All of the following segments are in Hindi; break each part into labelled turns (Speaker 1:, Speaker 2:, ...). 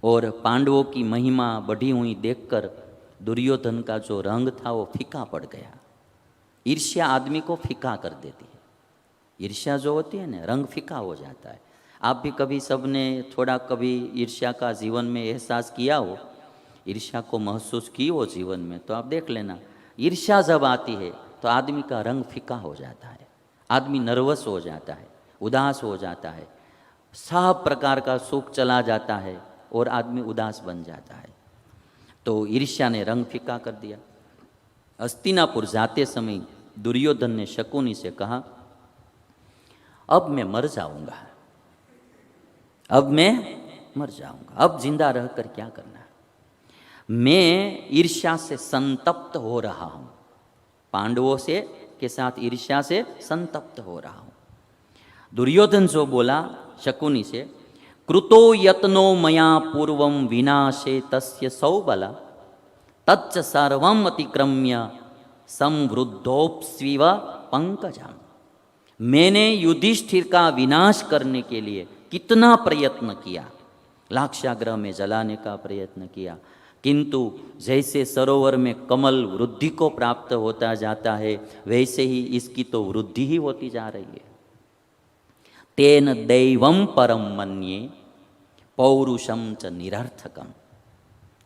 Speaker 1: और पांडवों की महिमा बढ़ी हुई देखकर दुर्योधन का जो रंग था वो फीका पड़ गया। ईर्ष्या आदमी को फीका कर देती है। ईर्ष्या जो होती है ना, रंग फीका हो जाता है। आप भी कभी सबने थोड़ा कभी ईर्ष्या का जीवन में एहसास किया हो, ईर्ष्या को महसूस की हो जीवन में, तो आप देख लेना, ईर्ष्या जब आती है तो आदमी का रंग फीका हो जाता है, आदमी नर्वस हो जाता है, उदास हो जाता है, सब प्रकार का सुख चला जाता है और आदमी उदास बन जाता है। तो ईर्ष्या ने रंग फीका कर दिया। हस्तिनापुर जाते समय दुर्योधन ने शकुनी से कहा, अब मैं मर जाऊंगा, अब मैं मर जाऊंगा, अब जिंदा रहकर क्या करना। मैं ईर्ष्या से संतप्त हो रहा हूं, पांडवों से के साथ ईर्ष्या से संतप्त हो रहा हूं। दुर्योधन जो बोला शकुनी से, कृतो यत्नो मया पूर्वं विनाशे तस्य सौबला तच्च सर्वम् अतिक्रम्य संवृद्धोप्स्विव पंकजम्। मैंने युधिष्ठिर का विनाश करने के लिए कितना प्रयत्न किया, लाक्षागृह में जलाने का प्रयत्न किया, किंतु जैसे सरोवर में कमल वृद्धि को प्राप्त होता जाता है, वैसे ही इसकी तो वृद्धि ही होती जा रही है। तेन दैवम परम मन्ये पौरुषम च निरर्थकम।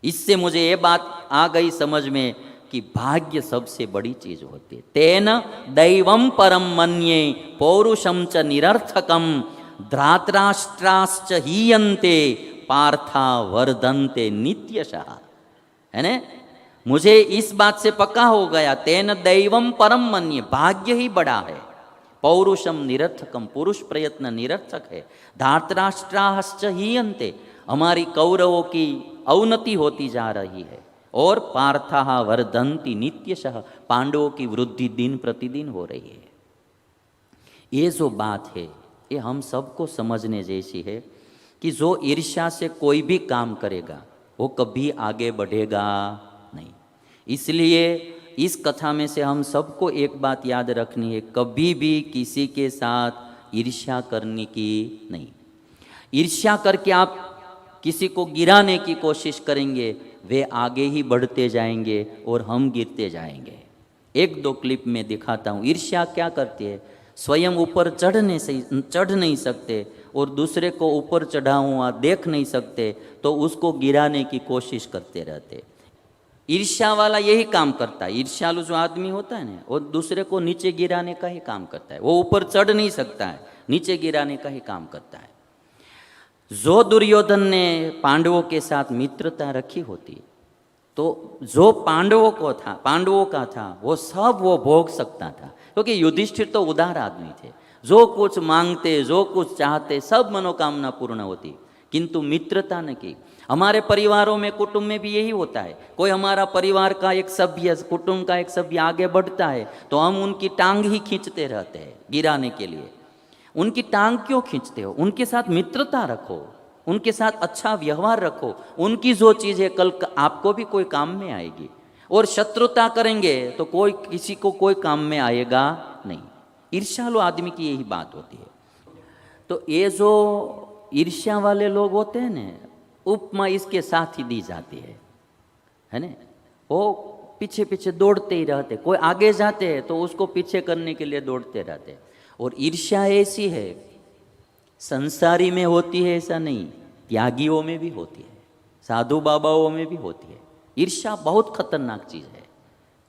Speaker 1: इससे मुझे ये बात आ गई समझ में कि भाग्य सबसे बड़ी चीज होती है। तेन दैवम परम मन्ये पौरुषम च निरर्थकम धृतराष्ट्राश्च हीयन्ते पार्था वर्धन्ते नित्यशः। है ना, मुझे इस बात से पक्का हो गया, तेन दैवम परम मन्ये, भाग्य ही बड़ा है, पौरुषम निरर्थकम, पुरुष प्रयत्न निरर्थक है, धृतराष्ट्राश्च हीयन्ते, हमारी कौरवों की अवनति होती जा रही है, और पार्थाः वर्धन्ति नित्यशः, पांडवों की वृद्धि दिन प्रतिदिन हो रही है। ये जो बात है ये हम सबको समझने जैसी है कि जो ईर्ष्या से कोई भी काम करेगा वो कभी आगे बढ़ेगा नहीं। इसलिए इस कथा में से हम सबको एक बात याद रखनी है, कभी भी किसी के साथ ईर्ष्या करने की नहीं। ईर्ष्या करके आप किसी को गिराने की कोशिश करेंगे, वे आगे ही बढ़ते जाएंगे और हम गिरते जाएंगे। एक दो क्लिप में दिखाता हूँ। ईर्ष्या क्या करती है, स्वयं ऊपर चढ़ नहीं सकते और दूसरे को ऊपर चढ़ा हुआ देख नहीं सकते तो उसको गिराने की कोशिश करते रहते। ईर्ष्या वाला यही काम करता है। ईर्ष्यालु जो आदमी होता है ना, वो दूसरे को नीचे गिराने का ही काम करता है। वो ऊपर चढ़ नहीं सकता है, नीचे गिराने का ही काम करता है। जो दुर्योधन ने पांडवों के साथ मित्रता रखी होती तो जो पांडवों का था वो सब वो भोग सकता था, क्योंकि युधिष्ठिर तो उदार आदमी थे, जो कुछ मांगते, जो कुछ चाहते, सब मनोकामना पूर्ण होती, किंतु मित्रता न की। हमारे परिवारों में, कुटुंब में भी यही होता है। कोई हमारा परिवार का एक सभ्य, कुटुंब का एक सभ्य आगे बढ़ता है तो हम उनकी टांग ही खींचते रहते हैं गिराने के लिए। उनकी टांग क्यों खींचते हो? उनके साथ मित्रता रखो, उनके साथ अच्छा व्यवहार रखो, उनकी जो चीज़ है कल आपको भी कोई काम में आएगी। और शत्रुता करेंगे तो कोई किसी को कोई काम में आएगा नहीं। ईर्ष्यालु आदमी की यही बात होती है। तो ये जो ईर्ष्या वाले लोग होते हैं ना, उपमा इसके साथ ही दी जाती है ना, वो पीछे पीछे दौड़ते ही रहते, कोई आगे जाते हैं तो उसको पीछे करने के लिए दौड़ते रहते। और ईर्ष्या ऐसी है, संसारी में होती है ऐसा नहीं, त्यागियों में भी होती है, साधु बाबाओं में भी होती है। ईर्ष्या बहुत खतरनाक चीज है।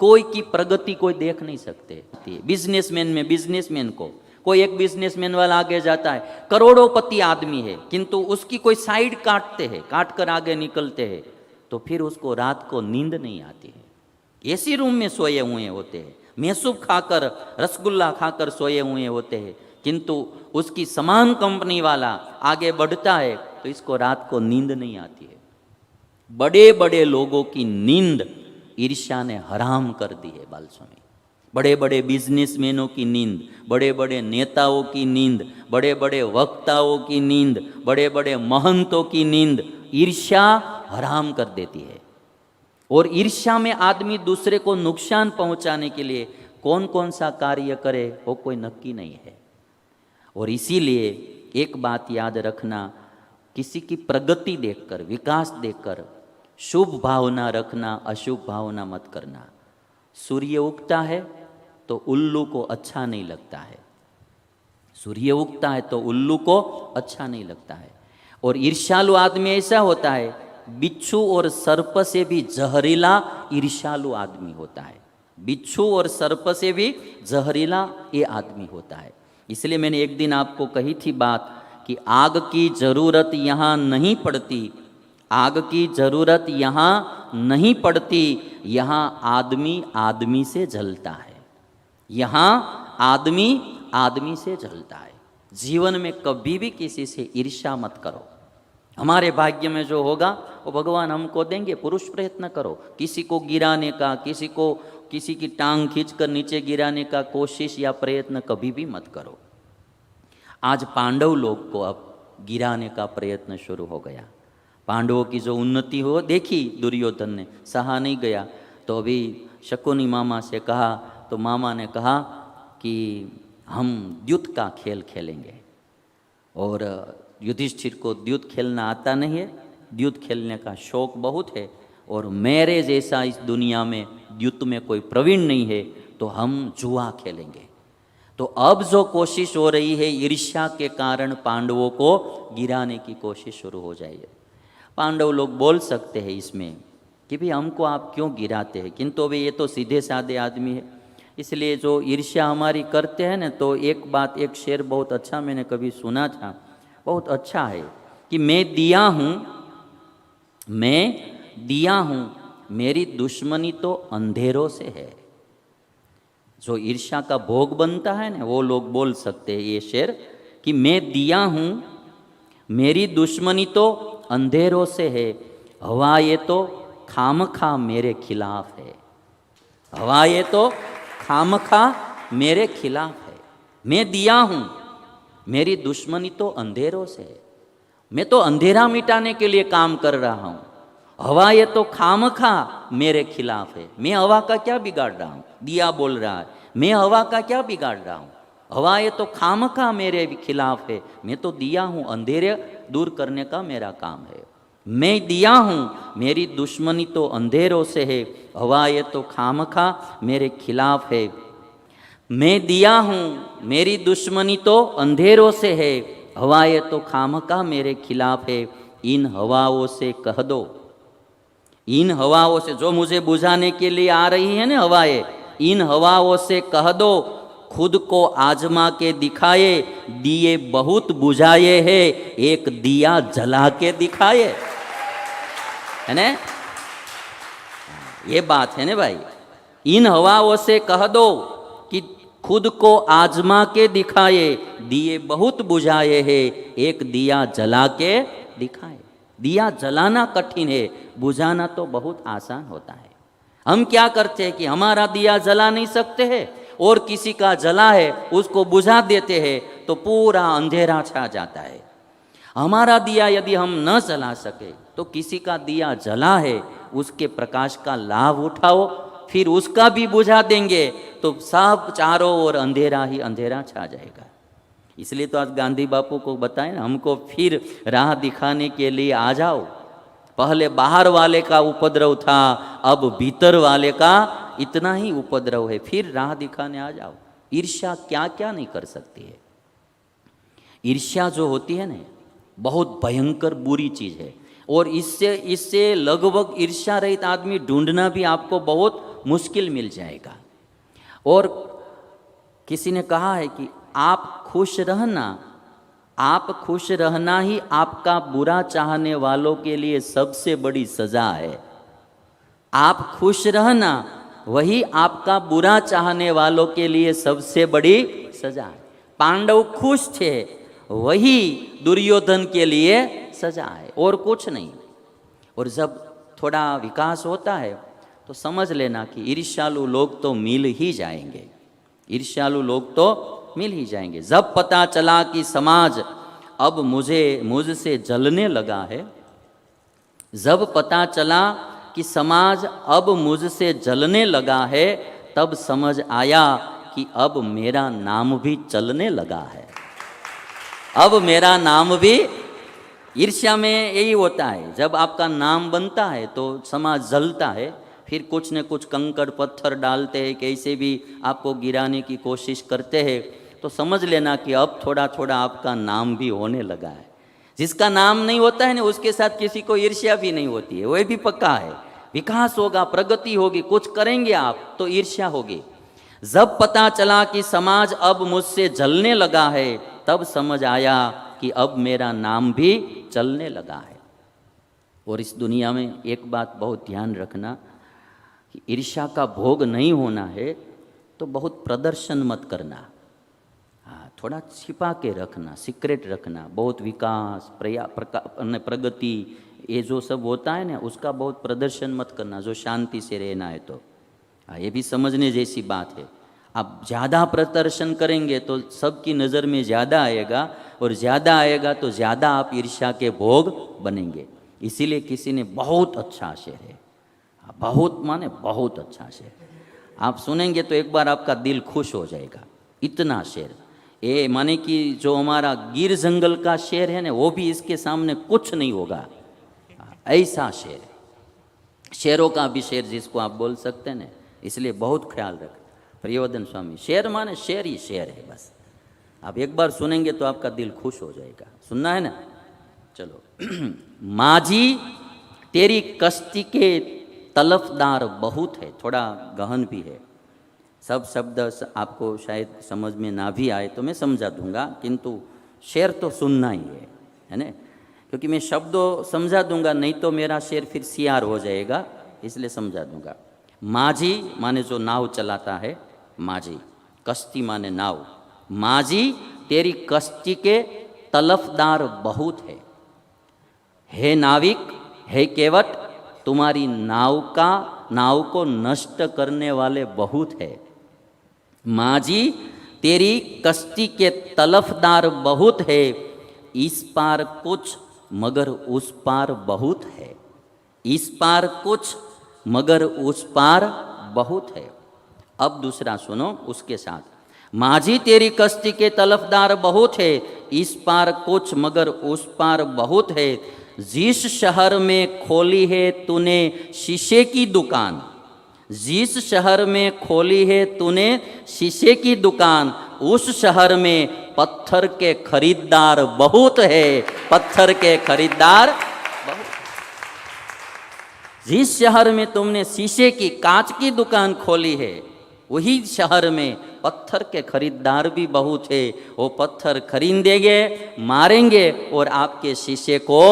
Speaker 1: कोई की प्रगति कोई देख नहीं सकते। बिजनेसमैन में, बिजनेसमैन को कोई एक बिजनेसमैन वाला आगे जाता है, करोड़ोंपति आदमी है, किंतु उसकी कोई साइड काटते हैं, काट कर आगे निकलते हैं तो फिर उसको रात को नींद नहीं आती है। एसी रूम में सोए हुए होते हैं, मैसूब खाकर, रसगुल्ला खाकर सोए हुए होते हैं, किंतु उसकी समान कंपनी वाला आगे बढ़ता है तो इसको रात को नींद नहीं आती है। बड़े बड़े लोगों की नींद ईर्ष्या ने हराम कर दी है बालस्वामी। बड़े बड़े बिजनेसमैनों की नींद, बड़े बड़े नेताओं की नींद, बड़े बड़े वक्ताओं की नींद, बड़े बड़े महंतों की नींद ईर्ष्या हराम कर देती है। और ईर्ष्या में आदमी दूसरे को नुकसान पहुंचाने के लिए कौन कौन सा कार्य करे वो कोई नक्की नहीं है। और इसीलिए एक बात याद रखना, किसी की प्रगति देखकर, विकास देखकर शुभ भावना रखना, अशुभ भावना मत करना। सूर्य उगता है तो उल्लू को अच्छा नहीं लगता है, सूर्य उगता है तो उल्लू को अच्छा नहीं लगता है। और ईर्ष्यालु आदमी ऐसा होता है, बिच्छू और सर्प से भी जहरीला ईर्ष्यालु आदमी होता है, बिच्छू और सर्प से भी जहरीला ये आदमी होता है। इसलिए मैंने एक दिन आपको कही थी बात कि आग की जरूरत यहाँ नहीं पड़ती, आग की जरूरत यहाँ नहीं पड़ती, यहाँ आदमी आदमी से जलता है, यहाँ आदमी आदमी से जलता है। जीवन में कभी भी किसी से ईर्ष्या मत करो। हमारे भाग्य में जो होगा वो भगवान हमको देंगे, पुरुष प्रयत्न करो। किसी को गिराने का, किसी की टांग खींचकर नीचे गिराने का कोशिश या प्रयत्न कभी भी मत करो। आज पांडव लोग को अब गिराने का प्रयत्न शुरू हो गया। पांडवों की जो उन्नति हो देखी दुर्योधन ने, सहा नहीं गया। तो अभी शकुनी मामा से कहा तो मामा ने कहा कि हम द्युत का खेल खेलेंगे। और युधिष्ठिर को द्युत खेलना आता नहीं है, द्युत खेलने का शौक बहुत है, और मेरे जैसा इस दुनिया में द्युत में कोई प्रवीण नहीं है, तो हम जुआ खेलेंगे। तो अब जो कोशिश हो रही है, ईर्ष्या के कारण पांडवों को गिराने की कोशिश शुरू हो जाएगी। पांडव लोग बोल सकते हैं इसमें कि भाई हमको आप क्यों गिराते हैं, किंतु अभी ये तो सीधे साधे आदमी है, इसलिए जो ईर्ष्या हमारी करते हैं ना, तो एक बात, एक शेर बहुत अच्छा मैंने कभी सुना था, बहुत अच्छा है कि मैं दिया हूँ, मेरी दुश्मनी तो अंधेरों से है। जो ईर्ष्या का भोग बनता है ना, वो लोग बोल सकते हैं ये शेर कि मैं दिया हूँ, मेरी दुश्मनी तो अंधेरों से है, हवा ये तो खामखा मेरे खिलाफ है, हवा ये तो खामखा मेरे खिलाफ है। मैं दिया हूँ, मेरी दुश्मनी तो अंधेरों से है, मैं तो अंधेरा मिटाने के लिए काम कर रहा हूँ, हवा ये तो खामखा मेरे खिलाफ है। मैं हवा का क्या बिगाड़ रहा हूँ, दिया बोल रहा है, मैं हवा का क्या बिगाड़ रहा हूँ, हवा ये तो खामखा मेरे खिलाफ है, मैं तो दिया हूँ, अंधेरे दूर करने का मेरा काम है। मैं दिया हूँ, मेरी दुश्मनी तो अंधेरों से है, हवा ये तो खामखा मेरे खिलाफ है। मैं दिया हूँ, मेरी दुश्मनी तो अंधेरों से है, हवा ये तो खामखा मेरे खिलाफ है। इन हवाओं से कह दो, इन हवाओं से जो मुझे बुझाने के लिए आ रही है ना हवाएं, इन हवाओं से कह दो खुद को आजमा के दिखाए, दिए बहुत बुझाए है, एक दिया जला के दिखाए, है ना, ये बात है ना भाई। इन हवाओं से कह दो कि खुद को आजमा के दिखाए, दिए बहुत बुझाए है, एक दिया जला के दिखाए। दिया जलाना कठिन है, बुझाना तो बहुत आसान होता है। हम क्या करते हैं कि हमारा दिया जला नहीं सकते हैं और किसी का जला है उसको बुझा देते हैं, तो पूरा अंधेरा छा जाता है। हमारा दिया यदि हम न जला सके तो किसी का दिया जला है, उसके प्रकाश का लाभ उठाओ, फिर उसका भी बुझा देंगे तो सब चारों ओर अंधेरा ही अंधेरा छा जाएगा। इसलिए तो आज गांधी बापू को बताए ना, हमको फिर राह दिखाने के लिए आ जाओ। पहले बाहर वाले का उपद्रव था, अब भीतर वाले का इतना ही उपद्रव है, फिर राह दिखाने आ जाओ। ईर्ष्या क्या क्या नहीं कर सकती है। ईर्ष्या जो होती है ना, बहुत भयंकर बुरी चीज़ है, और इससे लगभग ईर्ष्या रहित आदमी ढूंढना भी आपको बहुत मुश्किल मिल जाएगा। और किसी ने कहा है कि आप खुश रहना ही आपका बुरा चाहने वालों के लिए सबसे बड़ी सजा है। आप खुश रहना वही आपका बुरा चाहने वालों के लिए सबसे बड़ी सजा है। पांडव खुश थे, वही दुर्योधन के लिए सजा है, और कुछ नहीं। और जब थोड़ा विकास होता है तो समझ लेना कि ईर्ष्यालु लोग तो मिल ही जाएंगे, ईर्ष्यालु लोग तो मिल ही जाएंगे। जब पता चला कि समाज अब मुझसे जलने लगा है, जब पता चला कि समाज अब मुझसे जलने लगा है, तब समझ आया कि अब मेरा नाम भी चलने लगा है, अब मेरा नाम भी ईर्ष्या में यही होता है, जब आपका नाम बनता है तो समाज जलता है, फिर कुछ न कुछ कंकड़ पत्थर डालते हैं, कैसे भी आपको गिराने की कोशिश करते हैं। तो समझ लेना कि अब थोड़ा थोड़ा आपका नाम भी होने लगा है। जिसका नाम नहीं होता है ना, उसके साथ किसी को ईर्ष्या भी नहीं होती है, वह भी पक्का है। विकास होगा, प्रगति होगी, कुछ करेंगे आप तो ईर्ष्या होगी। जब पता चला कि समाज अब मुझसे जलने लगा है, तब समझ आया कि अब मेरा नाम भी चलने लगा है। और इस दुनिया में एक बात बहुत ध्यान रखना कि ईर्ष्या का भोग नहीं होना है तो बहुत प्रदर्शन मत करना। हाँ, थोड़ा छिपा के रखना, सीक्रेट रखना। बहुत विकास प्रगति ये जो सब होता है ना, उसका बहुत प्रदर्शन मत करना, जो शांति से रहना है तो। हाँ, ये भी समझने जैसी बात है। आप ज़्यादा प्रदर्शन करेंगे तो सबकी नज़र में ज़्यादा आएगा, और ज़्यादा आएगा तो ज़्यादा आप ईर्ष्या के भोग बनेंगे। इसीलिए किसी ने बहुत अच्छा शेर है, बहुत माने बहुत अच्छा शेर, आप सुनेंगे तो एक बार आपका दिल खुश हो जाएगा। इतना शेर, ये माने कि जो हमारा गिर जंगल का शेर है ना, वो भी इसके सामने कुछ नहीं होगा। ऐसा शेर, शेरों का भी शेर जिसको आप बोल सकते हैं ना, इसलिए बहुत ख्याल रखें। प्रियवर्धन स्वामी, शेर माने शेर ही शेर है बस। आप एक बार सुनेंगे तो आपका दिल खुश हो जाएगा। सुनना है ना? चलो। माझी तेरी कश्ती के तलफदार बहुत है, थोड़ा गहन भी है। सब शब्द आपको शायद समझ में ना भी आए तो मैं समझा दूंगा, किंतु शेर तो सुनना ही है ना? क्योंकि मैं शब्दों समझा दूंगा, नहीं तो मेरा शेर फिर सियार हो जाएगा, इसलिए समझा दूंगा। माझी माने जो नाव चलाता है, माझी। कश्ती माने नाव। माझी तेरी कश्ती के तलफदार बहुत है। हे नाविक, हे केवट, तुम्हारी नाव को नष्ट करने वाले बहुत है। माझी तेरी कश्ती के तलफदार बहुत है, इस पार कुछ मगर उस पार बहुत है। इस पार कुछ मगर उस पार बहुत है। अब दूसरा सुनो उसके साथ। माझी तेरी कश्ती के तलफदार बहुत है, इस पार कुछ मगर उस पार बहुत है। जिस शहर में खोली है तूने शीशे की दुकान, जिस शहर में खोली है तूने शीशे की दुकान, उस शहर में पत्थर के खरीदार बहुत है। पत्थर के खरीदार बहुत। जिस शहर में तुमने शीशे की, कांच की दुकान खोली है, वही शहर में पत्थर के खरीदार भी बहुत है। वो पत्थर खरीदेंगे, मारेंगे और आपके शीशे को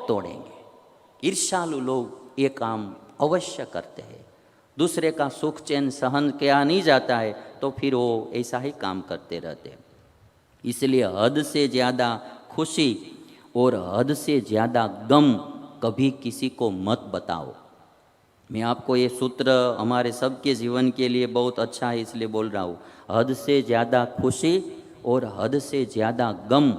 Speaker 1: तोड़ेंगे। ईर्ष्यालु लोग ये काम अवश्य करते हैं। दूसरे का सुख चैन सहन किया नहीं जाता है तो फिर वो ऐसा ही काम करते रहते हैं। इसलिए हद से ज़्यादा खुशी और हद से ज़्यादा गम कभी किसी को मत बताओ। मैं आपको ये सूत्र हमारे सबके जीवन के लिए बहुत अच्छा है, इसलिए बोल रहा हूँ। हद से ज़्यादा खुशी और हद से ज़्यादा गम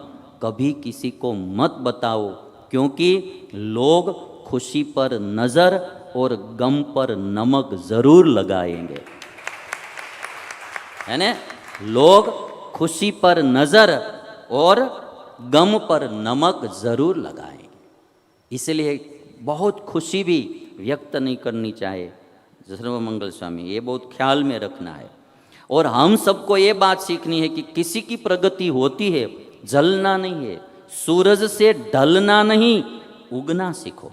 Speaker 1: कभी किसी को मत बताओ, क्योंकि लोग खुशी पर नज़र और गम पर नमक ज़रूर लगाएंगे, है ना? लोग खुशी पर नज़र और गम पर नमक ज़रूर लगाएंगे। इसलिए बहुत खुशी भी व्यक्त नहीं करनी चाहिए। सर्वमंगल स्वामी, ये बहुत ख्याल में रखना है। और हम सबको ये बात सीखनी है कि किसी की प्रगति होती है, जलना नहीं है। सूरज से ढलना नहीं, उगना सीखो।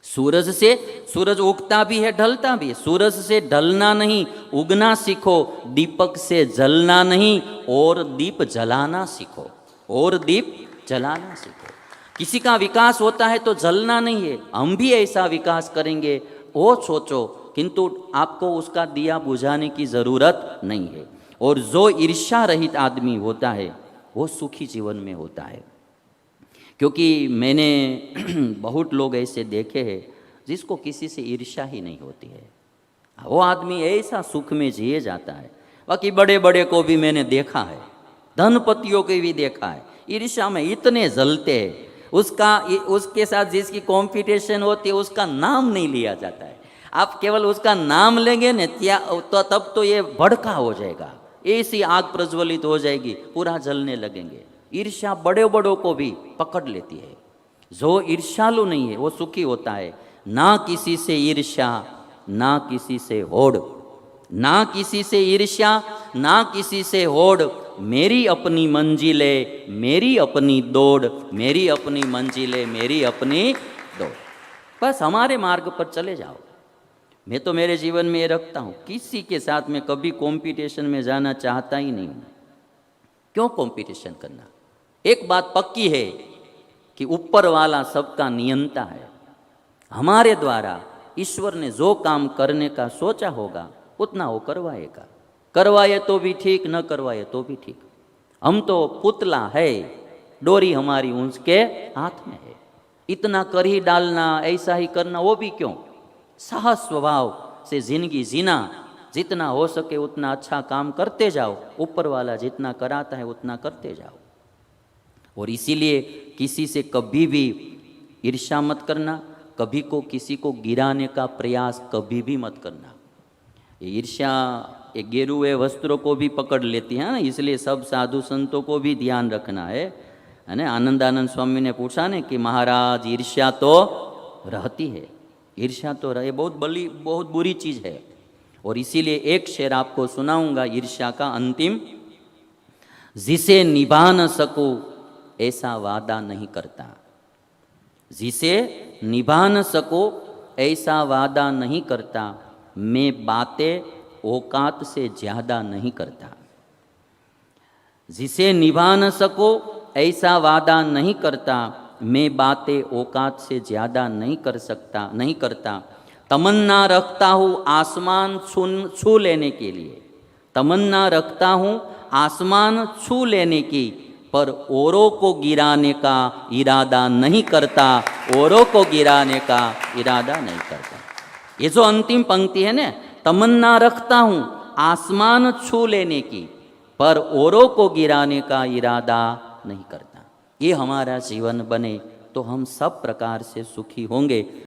Speaker 1: सूरज उगता भी है, ढलता भी है। सूरज से ढलना नहीं, उगना सीखो। दीपक से जलना नहीं, और दीप जलाना सीखो। और दीप जलाना सीखो। किसी का विकास होता है तो जलना नहीं है। हम भी ऐसा विकास करेंगे वो सोचो, किंतु आपको उसका दिया बुझाने की ज़रूरत नहीं है। और जो ईर्ष्या रहित आदमी होता है वो सुखी जीवन में होता है। क्योंकि मैंने बहुत लोग ऐसे देखे हैं जिसको किसी से ईर्ष्या ही नहीं होती है। वो आदमी ऐसा सुख में जिए जाता है। बाकी बड़े बड़े को भी मैंने देखा है, धनपतियों को भी देखा है, ईर्ष्या में इतने जलते हैं। उसके साथ जिसकी कंपटीशन होती है उसका नाम नहीं लिया जाता है। आप केवल उसका नाम लेंगे न तो तब तो ये भड़का हो जाएगा, ऐसी आग प्रज्वलित हो जाएगी, पूरा जलने लगेंगे। ईर्ष्या बड़े बड़ों को भी पकड़ लेती है। जो ईर्ष्यालु नहीं है वो सुखी होता है। ना किसी से ईर्ष्या, ना किसी से होड़, ना किसी से ईर्ष्या, ना किसी से होड़, मेरी अपनी मंजिले, मेरी अपनी दौड़, मेरी अपनी मंजिले, मेरी अपनी दौड़। बस हमारे मार्ग पर चले जाओ। मैं तो मेरे जीवन में ये रखता हूँ, किसी के साथ में कभी कंपटीशन में जाना चाहता ही नहीं हूँ। क्यों कंपटीशन करना? एक बात पक्की है कि ऊपर वाला सबका नियंता है। हमारे द्वारा ईश्वर ने जो काम करने का सोचा होगा उतना वो करवाएगा। करवाए तो भी ठीक, न करवाए तो भी ठीक। हम तो पुतला है, डोरी हमारी उसके हाथ में है। इतना कर ही डालना, ऐसा ही करना, वो भी क्यों? साहस स्वभाव से जिंदगी जीना, जितना हो सके उतना अच्छा काम करते जाओ। ऊपर वाला जितना कराता है उतना करते जाओ। और इसीलिए किसी से कभी भी ईर्ष्या मत करना, कभी को किसी को गिराने का प्रयास कभी भी मत करना। ये ईर्ष्या ये गेरुए वस्त्रों को भी पकड़ लेती है ना, इसलिए सब साधु संतों को भी ध्यान रखना है ना। आनंदानंद स्वामी ने पूछा ने कि महाराज ईर्ष्या तो रहती है, ईर्ष्या तो रहे, बहुत बुरी चीज़ है। और इसीलिए एक शेर आपको सुनाऊंगा ईर्ष्या का अंतिम। जिसे निभा न सकूं ऐसा वादा नहीं करता, जिसे निभा न सको ऐसा वादा नहीं करता, मैं बातें औकात से ज़्यादा नहीं करता। जिसे निभा न सको ऐसा वादा नहीं करता, मैं बातें औकात से ज़्यादा नहीं करता। तमन्ना रखता हूँ आसमान छू लेने के लिए, तमन्ना रखता हूँ आसमान छू लेने की, पर औरों को गिराने का इरादा नहीं करता, औरों को गिराने का इरादा नहीं करता। ये जो अंतिम पंक्ति है ना, तमन्ना रखता हूँ आसमान छू लेने की, पर औरों को गिराने का इरादा नहीं करता। ये हमारा जीवन बने तो हम सब प्रकार से सुखी होंगे।